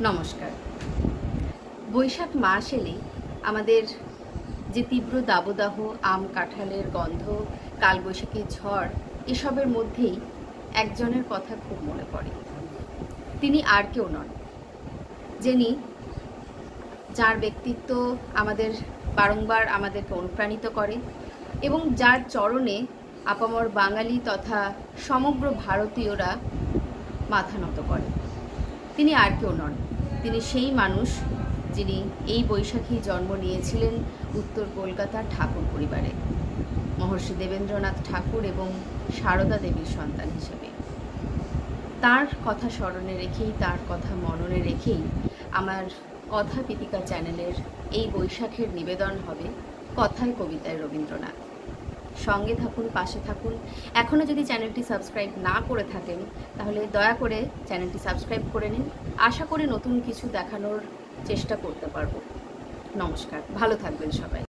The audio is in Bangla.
নমস্কার। বৈশাখ মাস এলেই আমাদের যে তীব্র দাবদাহ, আম কাঁঠালের গন্ধ, কালবৈশাখী ঝড় এসবের মধ্যেই একজনের কথা খুব মনে পড়ে। তিনি আর কেউ নন, যিনি যার ব্যক্তিত্ব আমাদের বারংবার আমাদেরকে অনুপ্রাণিত করে এবং যার চরণে আপামর বাঙালি তথা সমগ্র ভারতীয়রা মাথা নত করে। তিনি আর কেউ নন, তিনি সেই মানুষ যিনি এই বৈশাখী জন্ম নিয়েছিলেন উত্তর কলকাতার ঠাকুর পরিবারে, মহর্ষি দেবেন্দ্রনাথ ঠাকুর এবং সারদা দেবীর সন্তান হিসেবে। তার কথা স্মরণে রেখেই, তার কথা মননে রেখেই আমার কথা পিতিকা চ্যানেলের এই বৈশাখের নিবেদন হবে কথায় কবিতায় রবীন্দ্রনাথ। সঙ্গে থাকুন, পাশে থাকুন। এখনও যদি চ্যানেলটি সাবস্ক্রাইব না করে থাকেন তাহলে দয়া করে চ্যানেলটি সাবস্ক্রাইব করে নিন। আশা করি নতুন কিছু দেখানোর চেষ্টা করতে পারবো। নমস্কার, ভালো থাকবেন সবাই।